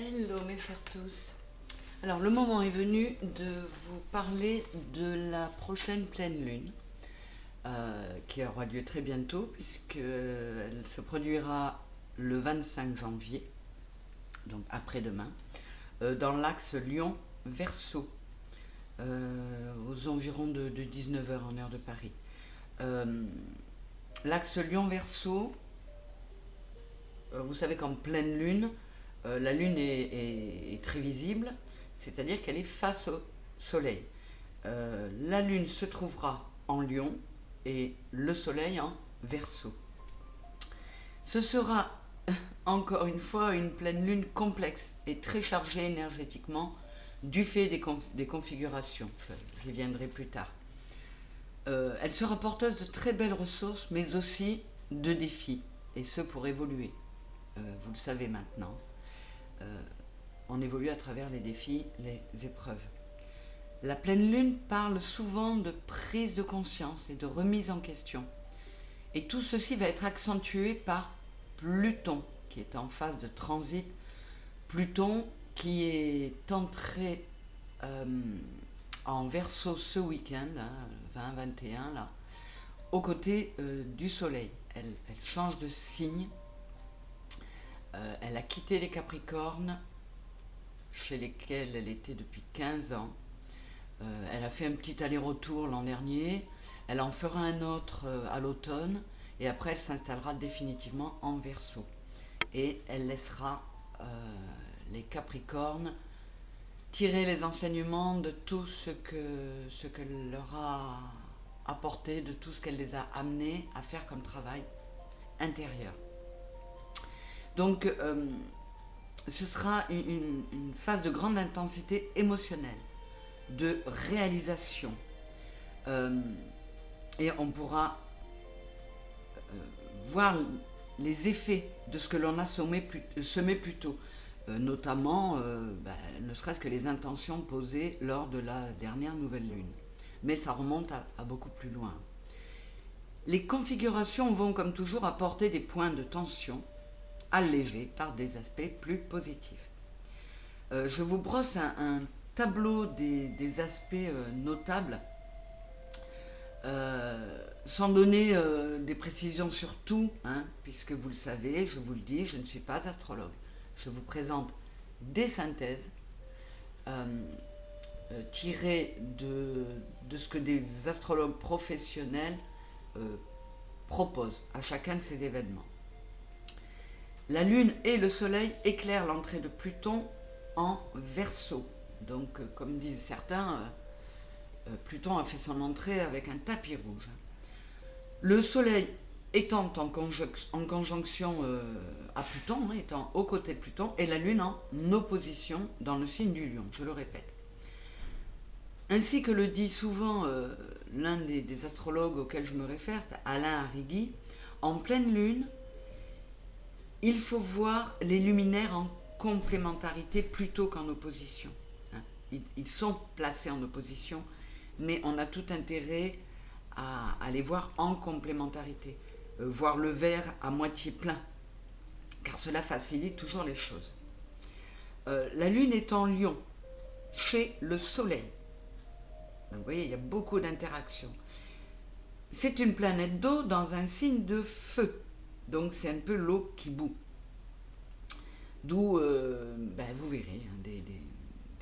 Hello mes chers tous. Alors le moment est venu de vous parler de la prochaine pleine lune qui aura lieu très bientôt puisqu'elle se produira le 25 janvier, donc après-demain, dans l'axe Lion-Verseau, aux environs de 19 heures en heure de Paris. L'axe Lion-Verseau, vous savez qu'en pleine lune, la lune est très visible, c'est-à-dire qu'elle est face au soleil. La lune se trouvera en Lion et le soleil en Verseau. Ce sera encore une fois une pleine lune complexe et très chargée énergétiquement du fait des configurations. J'y viendrai plus tard. Elle sera porteuse de très belles ressources, mais aussi de défis, et ce pour évoluer. Vous le savez maintenant. On évolue à travers les défis, les épreuves. La pleine lune parle souvent de prise de conscience et de remise en question. Et tout ceci va être accentué par Pluton, qui est en phase de transit. Pluton qui est entré en Verseau ce week-end, 20-21, là, aux côtés du soleil. Elle change de signe. Elle a quitté les Capricornes, chez lesquels elle était depuis 15 ans. Elle a fait un petit aller-retour l'an dernier. Elle en fera un autre à l'automne. Et après, elle s'installera définitivement en Verseau. Et elle laissera les Capricornes tirer les enseignements de tout ce qu'elle leur a apporté, de tout ce qu'elle les a amenés à faire comme travail intérieur. Donc, ce sera une phase de grande intensité émotionnelle, de réalisation. Et on pourra voir les effets de ce que l'on a semé plus tôt, notamment, ne serait-ce que les intentions posées lors de la dernière nouvelle lune. Mais ça remonte à beaucoup plus loin. Les configurations vont, comme toujours, apporter des points de tension allégés par des aspects plus positifs. Je vous brosse un tableau des aspects notables, sans donner des précisions sur tout, puisque vous le savez, je vous le dis, je ne suis pas astrologue. Je vous présente des synthèses tirées de ce que des astrologues professionnels proposent à chacun de ces événements. La lune et le soleil éclairent l'entrée de Pluton en Verseau. Donc, comme disent certains, Pluton a fait son entrée avec un tapis rouge. Le soleil étant en conjonction à Pluton, étant aux côtés de Pluton, et la lune en opposition dans le signe du Lion, je le répète. Ainsi que le dit souvent l'un des astrologues auxquels je me réfère, c'est Alain Arrighi, en pleine lune, il faut voir les luminaires en complémentarité plutôt qu'en opposition. Ils sont placés en opposition, mais on a tout intérêt à les voir en complémentarité. Voir le verre à moitié plein, car cela facilite toujours les choses. La lune est en Lion, chez le soleil. Donc vous voyez, il y a beaucoup d'interactions. C'est une planète d'eau dans un signe de feu. Donc c'est un peu l'eau qui bout. D'où, vous verrez, des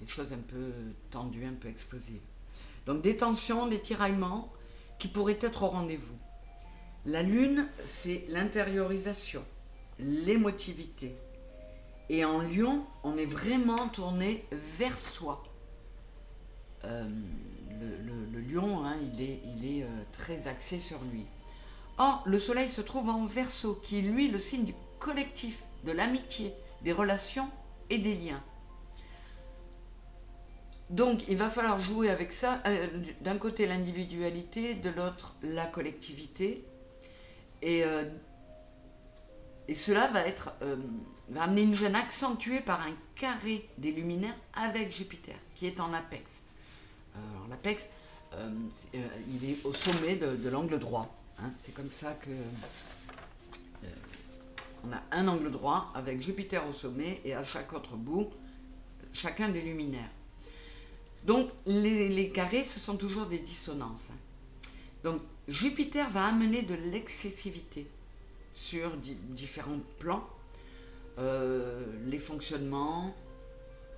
choses un peu tendues, un peu explosives. Donc des tensions, des tiraillements qui pourraient être au rendez-vous. La lune, c'est l'intériorisation, l'émotivité. Et en Lion, on est vraiment tourné vers soi. Le Lion, il est très axé sur lui. Or, le soleil se trouve en Verseau, qui est lui le signe du collectif, de l'amitié, des relations et des liens. Donc, il va falloir jouer avec ça, d'un côté l'individualité, de l'autre la collectivité, et cela va amener une gêne accentuée par un carré des luminaires avec Jupiter, qui est en apex. Alors, l'apex, il est au sommet de l'angle droit. C'est comme ça que On a un angle droit avec Jupiter au sommet et à chaque autre bout, chacun des luminaires. Donc les carrés, ce sont toujours des dissonances. Donc Jupiter va amener de l'excessivité sur différents plans, les fonctionnements,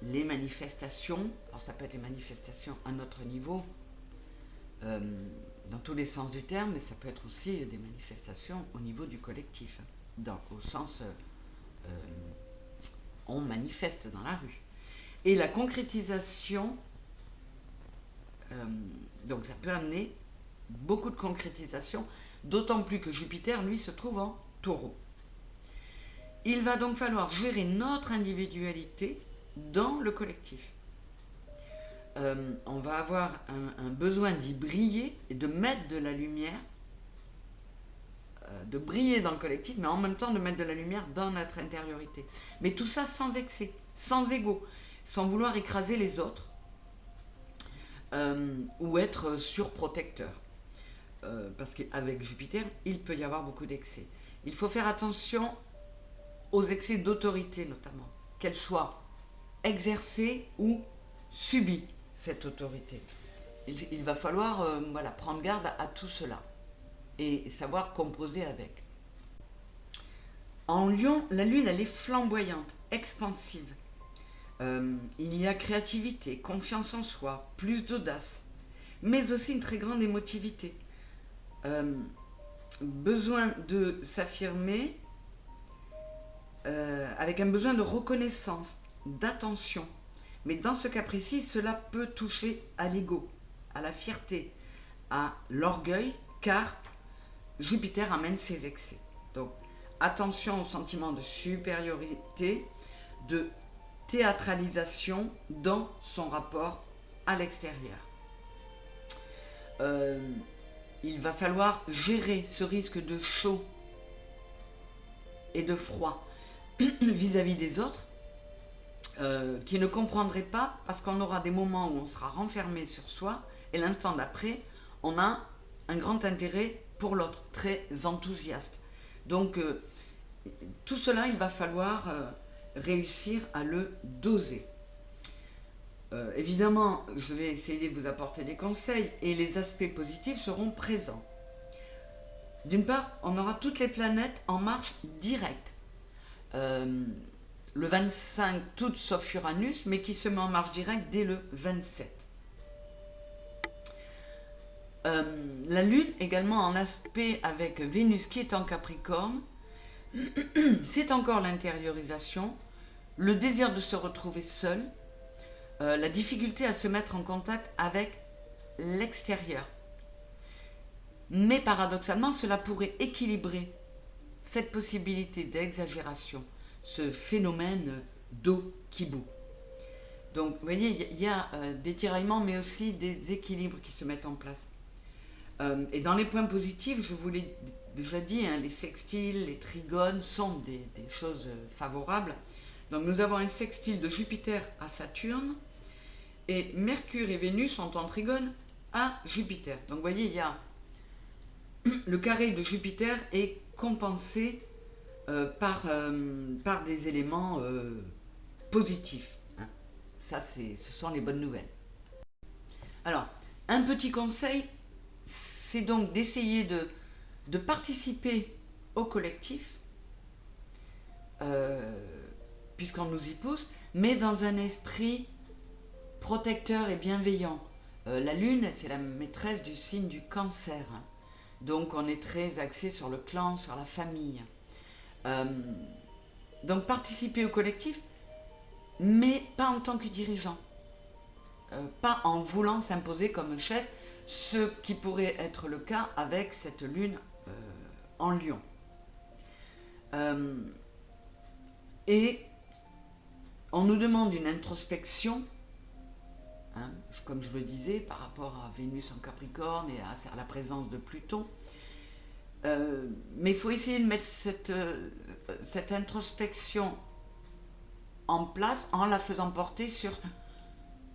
les manifestations. Alors ça peut être les manifestations à notre niveau, dans tous les sens du terme, mais ça peut être aussi des manifestations au niveau du collectif, au sens on manifeste dans la rue. Et la concrétisation, donc ça peut amener beaucoup de concrétisation, d'autant plus que Jupiter, lui, se trouve en Taureau. Il va donc falloir gérer notre individualité dans le collectif. On va avoir un besoin d'y briller et de mettre de la lumière, de briller dans le collectif, mais en même temps de mettre de la lumière dans notre intériorité. Mais tout ça sans excès, sans ego, sans vouloir écraser les autres ou être surprotecteur. Parce qu'avec Jupiter, il peut y avoir beaucoup d'excès. Il faut faire attention aux excès d'autorité notamment, qu'elle soit exercée ou subie, cette autorité. Il va falloir prendre garde à tout cela et savoir composer avec. En Lion, la Lune, elle est flamboyante, expansive. Il y a créativité, confiance en soi, plus d'audace, mais aussi une très grande émotivité. Besoin de s'affirmer avec un besoin de reconnaissance, d'attention. Mais dans ce cas précis, cela peut toucher à l'ego, à la fierté, à l'orgueil, car Jupiter amène ses excès. Donc, attention au sentiment de supériorité, de théâtralisation dans son rapport à l'extérieur. Il va falloir gérer ce risque de chaud et de froid vis-à-vis des autres, qui ne comprendraient pas, parce qu'on aura des moments où on sera renfermé sur soi et l'instant d'après on a un grand intérêt pour l'autre, très enthousiaste. Donc tout cela, il va falloir réussir à le doser. Évidemment, je vais essayer de vous apporter des conseils et les aspects positifs seront présents. D'une part, on aura toutes les planètes en marche directe. Le 25, toutes sauf Uranus, mais qui se met en marche directe dès le 27. La Lune également en aspect avec Vénus qui est en Capricorne. C'est encore l'intériorisation, le désir de se retrouver seul, la difficulté à se mettre en contact avec l'extérieur. Mais paradoxalement, cela pourrait équilibrer cette possibilité d'exagération, ce phénomène d'eau qui bout. Donc, vous voyez, il y a des tiraillements, mais aussi des équilibres qui se mettent en place. Et dans les points positifs, je vous l'ai déjà dit, les sextiles, les trigones sont des choses favorables. Donc, nous avons un sextile de Jupiter à Saturne, et Mercure et Vénus sont en trigone à Jupiter. Donc, vous voyez, il y a le carré de Jupiter est compensé par des éléments positifs. Ça, ce sont les bonnes nouvelles. Alors, un petit conseil, c'est donc d'essayer de participer au collectif, puisqu'on nous y pousse, mais dans un esprit protecteur et bienveillant. La Lune, c'est la maîtresse du signe du Cancer. Donc, on est très axé sur le clan, sur la famille. Donc, participer au collectif, mais pas en tant que dirigeant. Pas en voulant s'imposer comme chef, ce qui pourrait être le cas avec cette Lune en Lion. Et on nous demande une introspection, comme je le disais, par rapport à Vénus en Capricorne et à la présence de Pluton. Mais il faut essayer de mettre cette introspection en place en la faisant porter sur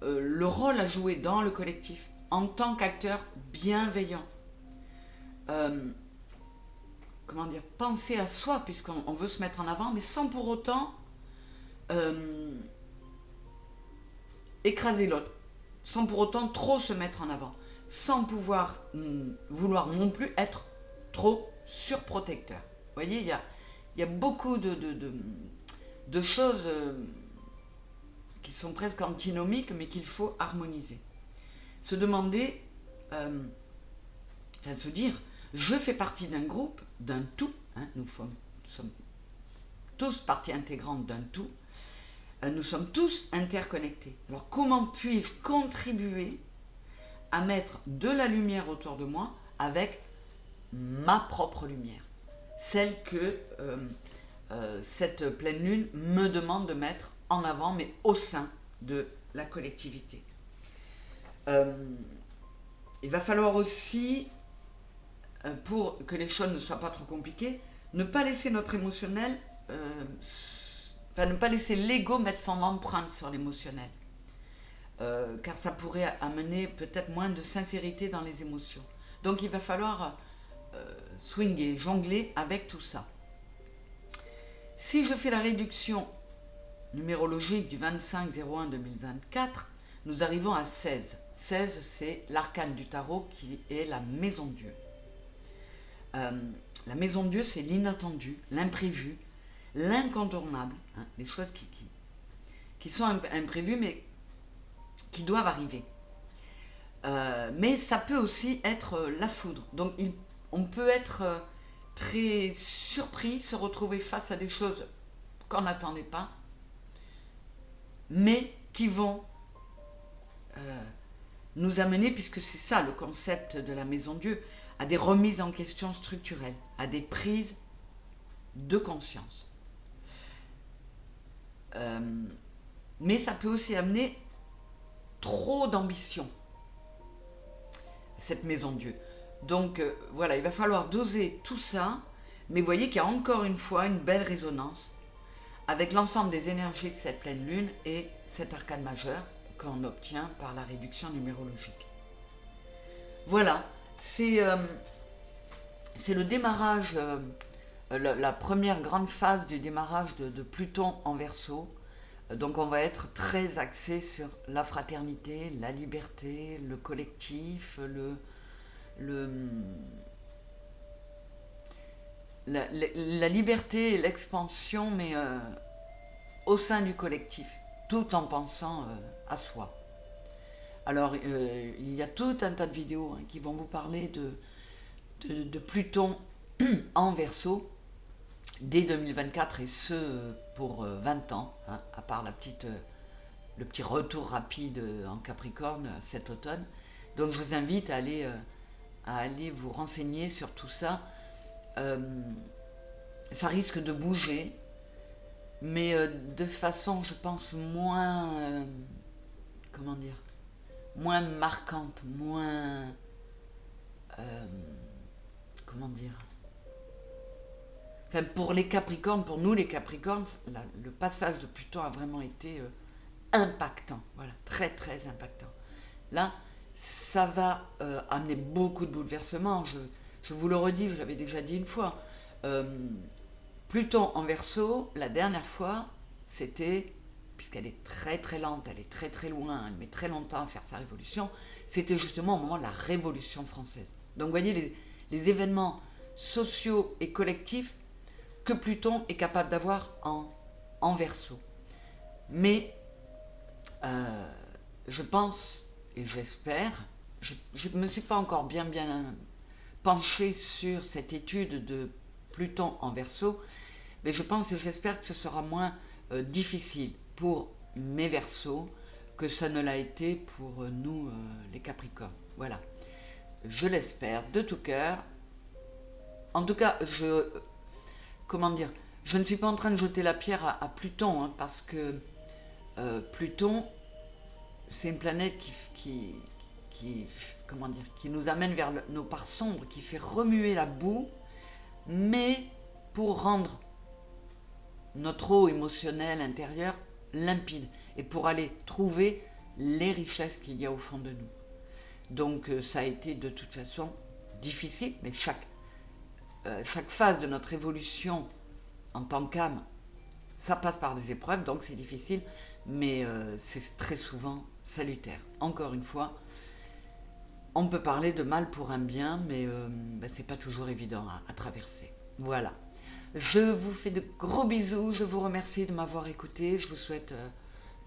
le rôle à jouer dans le collectif en tant qu'acteur bienveillant. comment dire, penser à soi, puisqu'on veut se mettre en avant, mais sans pour autant écraser l'autre, sans pour autant trop se mettre en avant, sans pouvoir vouloir non plus être trop surprotecteur. Vous voyez, il y a beaucoup de choses qui sont presque antinomiques, mais qu'il faut harmoniser. Se demander, se dire, je fais partie d'un groupe, d'un tout, hein, nous sommes tous partie intégrante d'un tout, nous sommes tous interconnectés. Alors comment puis-je contribuer à mettre de la lumière autour de moi avec ma propre lumière, celle que cette pleine lune me demande de mettre en avant, mais au sein de la collectivité. Il va falloir aussi, pour que les choses ne soient pas trop compliquées, ne pas laisser notre émotionnel, ne pas laisser l'ego mettre son empreinte sur l'émotionnel. Car ça pourrait amener peut-être moins de sincérité dans les émotions. Donc il va falloir swinger, jongler avec tout ça. Si je fais la réduction numérologique du 25-01-2024, nous arrivons à 16. 16, c'est l'arcane du tarot qui est la maison de Dieu. La maison de Dieu, c'est l'inattendu, l'imprévu, l'incontournable, hein, les choses qui sont imprévues mais qui doivent arriver. Mais ça peut aussi être la foudre. Donc on peut être très surpris, se retrouver face à des choses qu'on n'attendait pas, mais qui vont nous amener, puisque c'est ça le concept de la maison de Dieu, à des remises en question structurelles, à des prises de conscience. Mais ça peut aussi amener trop d'ambition, cette maison de Dieu. Donc voilà, il va falloir doser tout ça, mais vous voyez qu'il y a encore une fois une belle résonance avec l'ensemble des énergies de cette pleine lune et cet arcane majeur qu'on obtient par la réduction numérologique. Voilà, c'est le démarrage, la première grande phase du démarrage de Pluton en Verseau. Donc on va être très axé sur la fraternité, la liberté, le collectif, la liberté et l'expansion, mais au sein du collectif, tout en pensant à soi. Alors il y a tout un tas de vidéos qui vont vous parler de Pluton en Verseau dès 2024, et ce pour 20 ans, hein, à part le petit retour rapide en Capricorne cet automne. Donc je vous invite à aller vous renseigner sur tout ça. Ça risque de bouger, mais de façon, je pense, moins marquante, moins enfin, pour les Capricornes, pour nous les Capricornes, le passage de Pluton a vraiment été impactant, voilà, très très impactant. Là, ça va amener beaucoup de bouleversements. Je vous le redis, je l'avais déjà dit une fois. Pluton en Verseau, la dernière fois, c'était, puisqu'elle est très très lente, elle est très très loin, elle met très longtemps à faire sa révolution, c'était justement au moment de la Révolution française. Donc vous voyez les événements sociaux et collectifs que Pluton est capable d'avoir en Verseau. Mais je pense et j'espère, je ne me suis pas encore bien penché sur cette étude de Pluton en Verseau, mais je pense et j'espère que ce sera moins difficile pour mes Verseaux que ça ne l'a été pour nous les Capricornes. Voilà, je l'espère de tout cœur. En tout cas, je ne suis pas en train de jeter la pierre à Pluton, hein, parce que Pluton, c'est une planète qui nous amène vers nos parts sombres, qui fait remuer la boue, mais pour rendre notre eau émotionnelle intérieure limpide, et pour aller trouver les richesses qu'il y a au fond de nous. Donc ça a été de toute façon difficile, mais chaque phase de notre évolution en tant qu'âme, ça passe par des épreuves, donc c'est difficile, mais c'est très souvent salutaire. Encore une fois, on peut parler de mal pour un bien, mais c'est pas toujours évident à traverser. Voilà. Je vous fais de gros bisous, je vous remercie de m'avoir écouté, je vous souhaite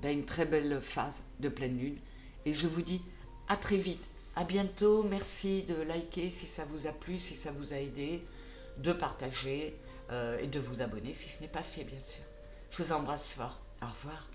une très belle phase de pleine lune, et je vous dis à très vite, à bientôt, merci de liker si ça vous a plu, si ça vous a aidé, de partager et de vous abonner si ce n'est pas fait bien sûr. Je vous embrasse fort, au revoir.